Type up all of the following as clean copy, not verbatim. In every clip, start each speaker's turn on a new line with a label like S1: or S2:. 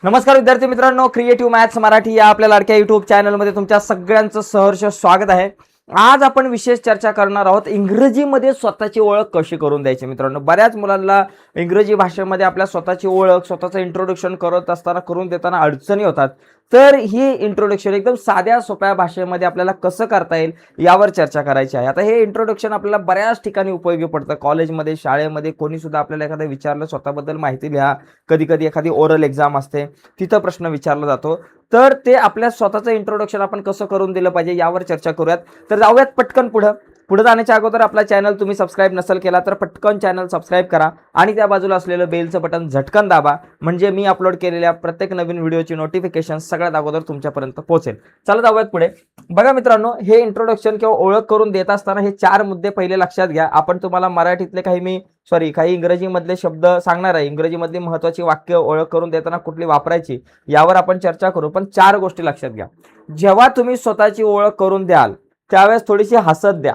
S1: नमस्कार विद्यार्थी मित्रांनो, क्रिएटिव्ह मॅथ्स मराठी या आपल्या लाडक्या युट्यूब चॅनलमध्ये तुमच्या सगळ्यांचं सहर्ष स्वागत आहे. आज आपण विशेष चर्चा करणार आहोत इंग्रजीमध्ये स्वतःची ओळख कशी करून द्यायची. मित्रांनो, बऱ्याच मुलांना इंग्रजी भाषेमध्ये आपल्या स्वतःची ओळख, स्वतःचं इंट्रोडक्शन करत असताना, करून देताना अडचणी होतात. तर ही इंट्रोडक्शन एकदम साध्या सोप्या भाषेमध्ये आपल्याला कसं करता येईल यावर चर्चा करायची आहे. आता हे इंट्रोडक्शन आपल्याला बऱ्याच ठिकाणी उपयोगी पडतं. कॉलेजमध्ये, शाळेमध्ये कोणी सुद्धा आपल्याला एखादं विचारलं स्वतःबद्दल माहिती लिहा, कधी कधी एखादी ओरल एक्झाम असते तिथं प्रश्न विचारला जातो. तर ते आपल्या स्वतःचं इंट्रोडक्शन आपण कसं करून दिलं पाहिजे यावर चर्चा करूयात. तर जाऊयात पटकन पुढे जाण्याच्या अगोदर आपला चॅनल तुम्ही सबस्क्राईब नसेल केला तर पटकन चॅनल सबस्क्राईब करा आणि त्या बाजूला असलेलं बेलचं बटन झटकन दाबा, म्हणजे मी अपलोड केलेल्या प्रत्येक नवीन व्हिडिओची नोटिफिकेशन सगळ्यात अगोदर तुमच्यापर्यंत पोहोचेल. चला जाऊयात पुढे. बघा मित्रांनो, हे इंट्रोडक्शन किंवा ओळख करून देत असताना हे 4 मुद्दे पहिले लक्षात घ्या. आपण तुम्हाला मराठीतले काही इंग्रजीमधले शब्द सांगणार आहे. इंग्रजीमधली महत्त्वाची वाक्य ओळख करून देताना कुठली वापरायची यावर आपण चर्चा करू. पण 4 गोष्टी लक्षात घ्या. जेव्हा तुम्ही स्वतःची ओळख करून द्याल त्यावेळेस थोडीशी हसत द्या,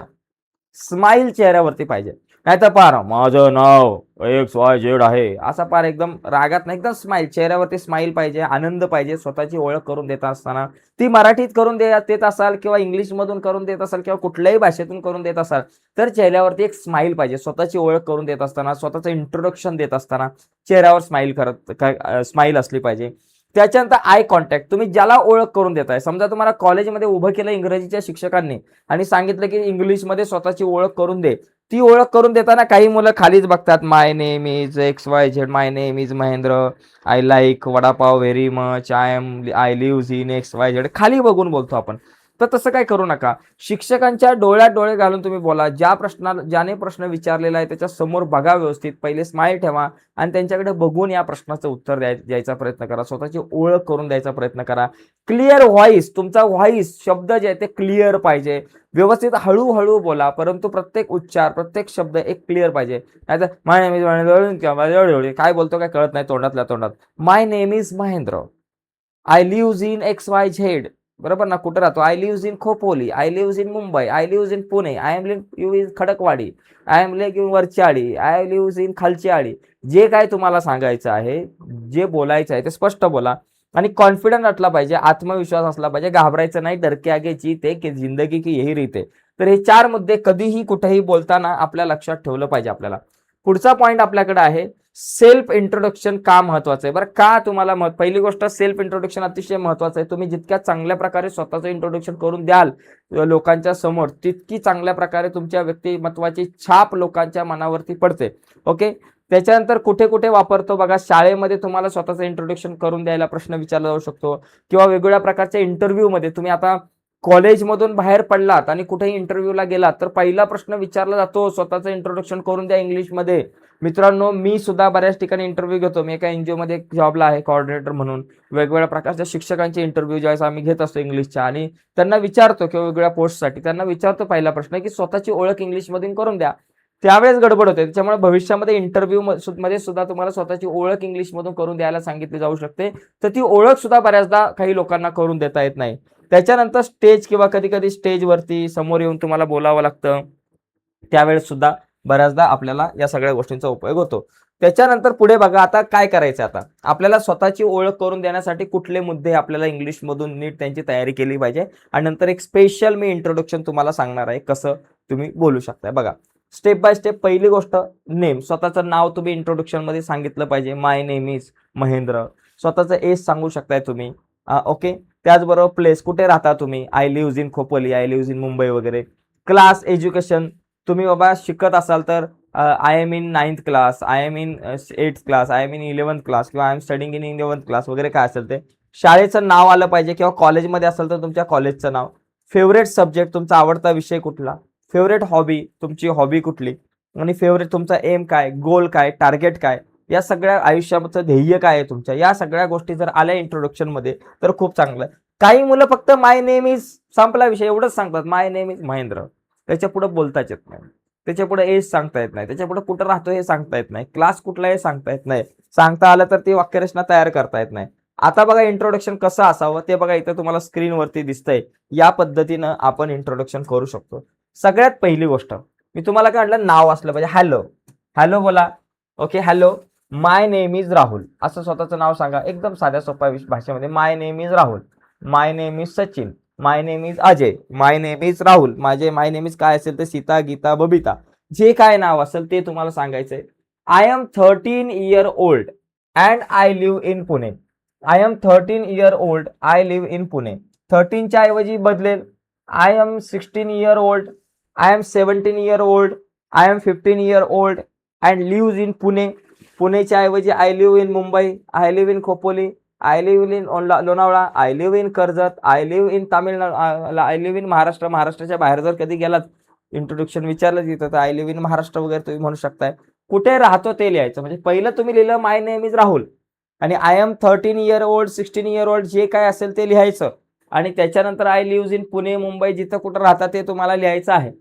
S1: स्माईल चेहऱ्यावरती पाहिजे. नाही तर पार माझं नाव XYZ आहे असा पार एकदम रागात नाही, एकदम स्माईल चेहऱ्यावरती स्माईल पाहिजे, आनंद पाहिजे. स्वतःची ओळख करून देत असताना ती मराठीत करून देत असाल किंवा इंग्लिश मधून करून देत असाल किंवा कुठल्याही भाषेतून करून देत असाल तर चेहऱ्यावरती एक स्माईल पाहिजे. स्वतःची ओळख करून देत असताना, स्वतःचं इंट्रोडक्शन देत असताना चेहऱ्यावर स्माईल असली पाहिजे. त्याच्यानंतर आय कॉन्टॅक्ट. तुम्ही ज्याला ओळख करून देताय, समजा तुम्हाला कॉलेजमध्ये उभं केलं इंग्रजीच्या शिक्षकांनी आणि सांगितलं की इंग्लिशमध्ये स्वतःची ओळख करून दे. ती ओळख करून देताना काही मुलं खालीच बघतात, my name is XYZ, my name is Mahendra, I like vada pav very much, I live in XYZ, खाली बघून बोलतो आपण. तर तसं काय करू नका. शिक्षकांच्या डोळ्यात डोळे घालून तुम्ही बोला. ज्याने प्रश्न विचारलेला आहे त्याच्या समोर बघा, व्यवस्थित पहिले स्माईल ठेवा आणि त्यांच्याकडे बघून या प्रश्नाचं उत्तर द्यायचा प्रयत्न करा. स्वतःची ओळख करून द्यायचा प्रयत्न करा. क्लिअर व्हॉइस, तुमचा व्हॉइस शब्द जे आहे ते क्लिअर पाहिजे. व्यवस्थित हळूहळू बोला, परंतु प्रत्येक उच्चार, प्रत्येक शब्द एक क्लिअर पाहिजे. नाहीतर माय नेम इज महेंद्र, काय बोलतो काय कळत नाही तोंडातल्या तोंडात. My name is Mahendra, I live in XYZ, बरोबर ना. कुठं राहतो? I live in Khopoli, I live in Mumbai, I live in Pune, I am live in Khadakwadi, I am live in वरच्याळी, आय लिव्ह इन खालच्याळी. जे काय तुम्हाला सांगायचं आहे, जे बोलायचं आहे ते स्पष्ट बोला आणि कॉन्फिडंट असला पाहिजे, आत्मविश्वास असला पाहिजे. घाबरायचं नाही. डर के आगे जीत है की जिंदगी की यही रीत है. तर हे 4 मुद्दे कधीही कुठेही बोलताना आपल्या लक्षात ठेवलं पाहिजे आपल्याला. पुढचा पॉईंट आपल्याकडे आहे सेल्फ इंट्रोडक्शन. का महत्वाचं आहे बरं? का तुम्हाला पहिली गोष्ट, सेल्फ इंट्रोडक्शन अतिशय महत्वाचं आहे. तुम्ही जितक्या चांगल्या प्रकारे स्वतःचं इंट्रोडक्शन करून द्याल लोकांच्या समोर, तितकी चांगल्या प्रकारे तुमच्या व्यक्तिमत्वाची छाप लोकांच्या मनावरती पडते. ओके. त्याच्यानंतर कुठे कुठे वापरतो बघा. शाळेमध्ये तुम्हाला स्वतःचं इंट्रोडक्शन करून द्यायला प्रश्न विचारला जाऊ शकतो किंवा वेगवेगळ्या प्रकारच्या इंटरव्ह्यूमध्ये. तुम्ही आता कॉलेजमधून बाहेर पडलात आणि कुठेही इंटरव्ह्यूला गेलात तर पहिला प्रश्न विचारला जातो, स्वतःचं इंट्रोडक्शन करून द्या इंग्लिशमध्ये. मित्रांनो, मी सुद्धा बऱ्याच ठिकाणी इंटरव्ह्यू घेतो. मी एका एनजीओ मध्ये जॉबला आहे कोऑर्डिनेटर म्हणून. वेगवेगळ्या प्रकारच्या शिक्षकांचे इंटरव्ह्यू ज्यावेळेस आम्ही घेत असतो इंग्लिशच्या, आणि त्यांना विचारतो किंवा वेगवेगळ्या पोस्टसाठी त्यांना विचारतो पहिला प्रश्न की स्वतःची ओळख इंग्लिशमधून करून द्या. त्यावेळेस गडबड होते. त्याच्यामुळे भविष्यामध्ये इंटरव्ह्यू मध्ये सुद्धा तुम्हाला स्वतःची ओळख इंग्लिशमधून करून द्यायला सांगितली जाऊ शकते. तर ती ओळख सुद्धा बऱ्याचदा काही लोकांना करून देता येत नाही. त्याच्यानंतर स्टेज किंवा कधी कधी स्टेजवरती समोर येऊन तुम्हाला बोलावं लागतं. त्यावेळेस सुद्धा बऱ्याचदा आपल्याला या सगळ्या गोष्टींचा उपयोग होतो. त्याच्यानंतर पुढे बघा, आता काय करायचं. आता आपल्याला स्वतःची ओळख करून देण्यासाठी कुठले मुद्दे आपल्याला इंग्लिशमधून नीट त्यांची तयारी केली पाहिजे आणि नंतर एक स्पेशल मी इंट्रोडक्शन तुम्हाला सांगणार आहे कसं तुम्ही बोलू शकताय. बघा, स्टेप बाय स्टेप. पहिली गोष्ट, नेम. स्वतःचं नाव तुम्ही इंट्रोडक्शन मध्ये सांगितलं पाहिजे. माय नेम इज महेंद्र. स्वतःचं एज सांगू शकताय तुम्ही. ओके. त्याचबरोबर प्लेस, कुठे राहता तुम्ही. I live in Khopoli, I live in Mumbai वगैरे. Class, education. तुम्ही बाबा शिकत असाल तर I am in 9th class, I am in 8th class, I am in 11th class किंवा I am studying in 11th class वगैरे काय असेल ते. शाळेचं नाव आलं पाहिजे किंवा कॉलेजमध्ये असेल तर तुमच्या कॉलेजचं नाव. फेवरेट सब्जेक्ट, तुमचा आवडता विषय कुठला. फेवरेट हॉबी, तुमची हॉबी कुठली. आणि फेवरेट तुमचा एम काय, गोल काय, टार्गेट काय, या सगळ्या आयुष्याचं ध्येय काय आहे तुमच्या. या सगळ्या गोष्टी जर आल्या इंट्रोडक्शन मध्ये तर खूप चांगलं आहे. काही मुलं फक्त माय नेम इज, संपला विषय, एवढंच सांगतात. माय नेम इज महेंद्र. त्याच्या पुढे बोलताच येत नाही. त्याच्या पुढे एज सांगता येत नाही. त्याच्या पुढे कुठं राहतो हे सांगता येत नाही. क्लास कुठला हे सांगता येत नाही. सांगता आलं तर ती वाक्यरचना तयार करता येत नाही. आता बघा इंट्रोडक्शन कसं असावं ते बघा, इथं तुम्हाला स्क्रीनवरती दिसतंय. या पद्धतीनं आपण इंट्रोडक्शन करू शकतो. सगळ्यात पहिली गोष्ट, मी तुम्हाला काय म्हटलं, नाव असलं पाहिजे. हॅलो, हॅलो बोला. Okay. Hello, my name is Rahul असं स्वतःचं नाव सांगा एकदम साध्या सोप्या भाषेमध्ये. My name is Rahul, my name is Sachin, my name is Ajay, my name is Rahul. My name is काय असेल ते सीता, गीता, बबिता, जे काय नाव असेल ते तुम्हाला सांगायचंय. I am 13 year old and I live in Pune. I am 13 year old, I live in Pune. 13 च्या ऐवजी बदलेल, I am 16 year old, I am 17 year old, I am 15 year old and live in Pune. पुणेच्या ऐवजी I live in Mumbai, I live in Khopoli, I live in Lonavala, I live in Karjat, I live in Tamil Nadu, I live in Maharashtra. महाराष्ट्राच्या बाहेर जर कधी गेलात, introduction विचारलं तिथं तर आय लिव्ह इन महाराष्ट्र वगैरे तुम्ही म्हणू शकताय. कुठे राहतो ते लिहायचं. म्हणजे पहिलं तुम्ही लिहिलं माय नेम इज राहुल आणि I am 13 year old, 16 year old जे काय असेल ते लिहायचं आणि त्याच्यानंतर I live in Pune, Mumbai जिथं कुठं राहतात ते तुम्हाला लिहायचं आहे.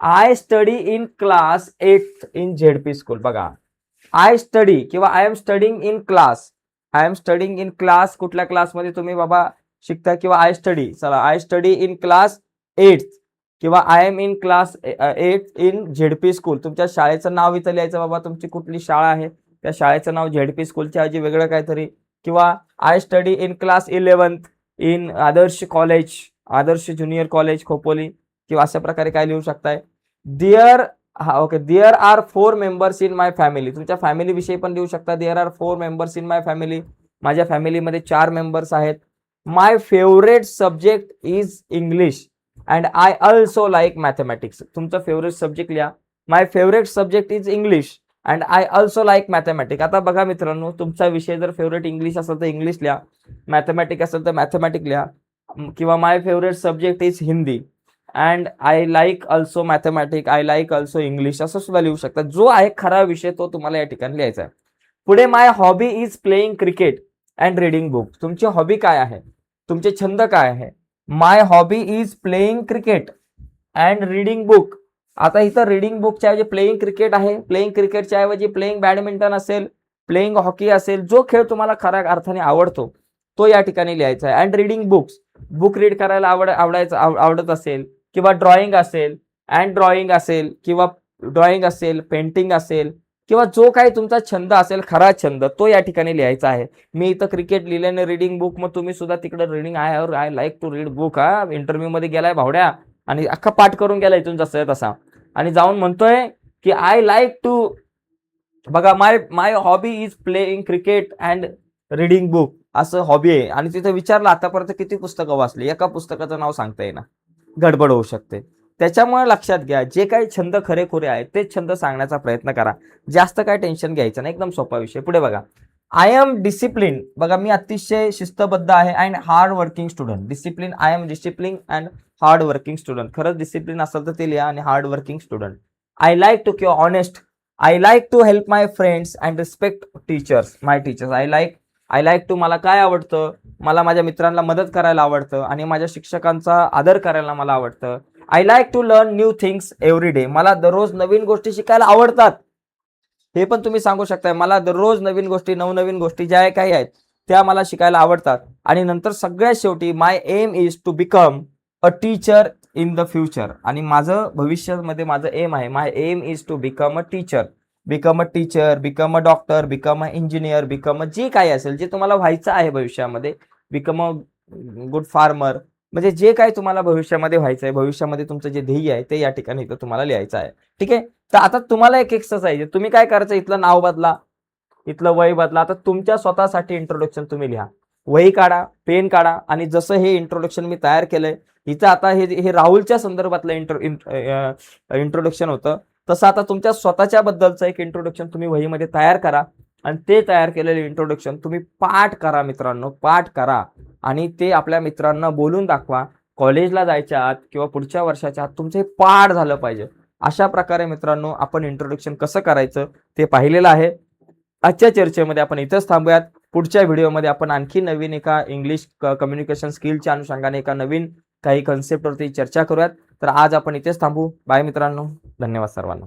S1: I study in class 8th in ZP school. बघा, आय स्टडी किंवा I am studying in class, I am studying in class कुठल्या क्लासमध्ये तुम्ही बाबा शिकता किंवा आय स्टडी, चला I study in class 8th किंवा I am in class 8th in ZP school. तुमच्या शाळेचं नाव इथं लिहायचं बाबा, तुमची कुठली शाळा आहे त्या शाळेचं नाव झेडपी स्कूलच्या ऐवजी वेगळं काहीतरी. किंवा I study in class 11th in Adarsh college, Adarsh junior college Khopoli किंवा अशा प्रकारे काय लिहू शकताय. There okay, there are 4 members in my family. तुमच्या फॅमिली विषयी पण लिहू शकता. There are 4 members in my family. माझ्या फॅमिलीमध्ये 4 मेंबर्स आहेत. My favourite subject is English and I also like mathematics. तुमचं फेवरेट सब्जेक्ट लिहा. My favourite subject is English and I also like mathematics. आता बघा मित्रांनो, तुमचा विषय जर फेवरेट इंग्लिश असेल तर इंग्लिश लिहा, मॅथमॅटिक्स असेल तर मॅथमॅटिक्स लिहा, किंवा my favourite subject is Hindi and I like also mathematics, I like also English असं सुद्धा लिहू शकता. जो आहे खरा विषय तो तुम्हाला या ठिकाणी लिहायचा आहे. पुढे my hobby is playing cricket and reading book. तुमची हॉबी काय आहे, तुमचे छंद काय आहे. My hobby is playing cricket and reading book. आता इथं रीडिंग बुकच्या ऐवजी प्लेइंग क्रिकेट आहे. प्लेइंग क्रिकेटच्या ऐवजी प्लेइंग बॅडमिंटन असेल, प्लेइंग हॉकी असेल, जो खेळ तुम्हाला खऱ्या अर्थाने आवडतो तो या ठिकाणी लिहायचा आहे. And reading books, book read करायला आवडत असेल किंवा ड्रॉइंग असेल, अँड ड्रॉइंग असेल किंवा ड्रॉइंग असेल, पेंटिंग असेल किंवा जो काही तुमचा छंद असेल, खरा छंद, तो या ठिकाणी लिहायचा आहे. मी इथं क्रिकेट लिहिल्याने रीडिंग बुक, मग तुम्ही सुद्धा तिकडे reading I like to read book. हा, इंटरव्ह्यू मध्ये गेलाय भावड्या आणि अख्खा पाठ करून गेला इथून जसं तसा आणि जाऊन म्हणतोय की आय लाईक टू, बघा my hobby is playing cricket and reading book असं हॉबी आहे. आणि तिथं विचारलं आतापर्यंत किती पुस्तकं वाचली, एका पुस्तकाचं नाव सांगता येईना, गडबड होऊ शकते. त्याच्यामुळे लक्षात घ्या, जे काही छंद खरेखुरे आहेत तेच छंद सांगण्याचा प्रयत्न करा. जास्त काय टेन्शन घ्यायचं नाही, एकदम सोपा विषय. पुढे बघा, आय एम डिसिप्लिन. बघा, मी अतिशय शिस्तबद्ध आहे and hard working student. Discipline, I am discipline and hard working student. खरंच डिसिप्लिन असेल तर ते लिहा आणि hard working student. I like to किंवा honest, I like to help my friends and respect teachers, my teachers. I like to, मला काय आवडतं, मला माझ्या मित्रांना मदत करायला आवडतं आणि माझ्या शिक्षकांचा आदर करायला मला आवडतं. I like to learn new things every day. मला दररोज नवीन गोष्टी शिकायला आवडतात. हे पण तुम्ही सांगू शकताय, मला दररोज नवीन गोष्टी, नवनवीन गोष्टी ज्या काही आहेत त्या मला शिकायला आवडतात. आणि नंतर सगळ्यात शेवटी, my aim is to become a teacher in the future. आणि माझं भविष्यामध्ये माझं एम आहे, my aim is to become a teacher. Become a teacher, become a doctor, become a engineer, become a जे काही असेल, जे तुम्हाला व्हायचं आहे भविष्यामध्ये, बिकम अ गुड फार्मर, म्हणजे जे काही तुम्हाला भविष्यामध्ये व्हायचं आहे, भविष्यामध्ये तुमचं जे ध्येय आहे ते या ठिकाणी इथं तुम्हाला लिहायचं आहे. ठीक आहे. तर आता तुम्हाला एक एक्सरसाइज आहे, तुम्ही काय करायचं, इथलं नाव बदला, इथलं वय बदला. आता तुमच्या स्वतःसाठी इंट्रोडक्शन तुम्ही लिहा. वही काढा, पेन काढा आणि जसं हे इंट्रोडक्शन मी तयार केलंय इथं, आता हे राहुलच्या संदर्भातलं इंट्रोडक्शन होतं, तसं आता तुमच्या स्वतःच्या बद्दलचं एक इंट्रोडक्शन तुम्ही वहीमध्ये तयार करा आणि ते तयार केलेले इंट्रोडक्शन तुम्ही पाठ करा मित्रांनो, पाठ करा आणि ते आपल्या मित्रांना बोलून दाखवा. कॉलेजला जायच्या आत किंवा पुढच्या वर्षाच्या आत तुमचं हे पाठ झालं पाहिजे. अशा प्रकारे मित्रांनो आपण इंट्रोडक्शन कसं करायचं ते पाहिलेलं आहे. आजच्या चर्चेमध्ये आपण इथंच थांबूयात. पुढच्या व्हिडिओमध्ये आपण आणखी नवीन एका इंग्लिश कम्युनिकेशन स्किलच्या अनुषंगाने एका नवीन काही कन्सेप्टवरती चर्चा करूयात. तर आज आपण इथेच थांबू. बाय मित्रांनो, धन्यवाद सर्वांना.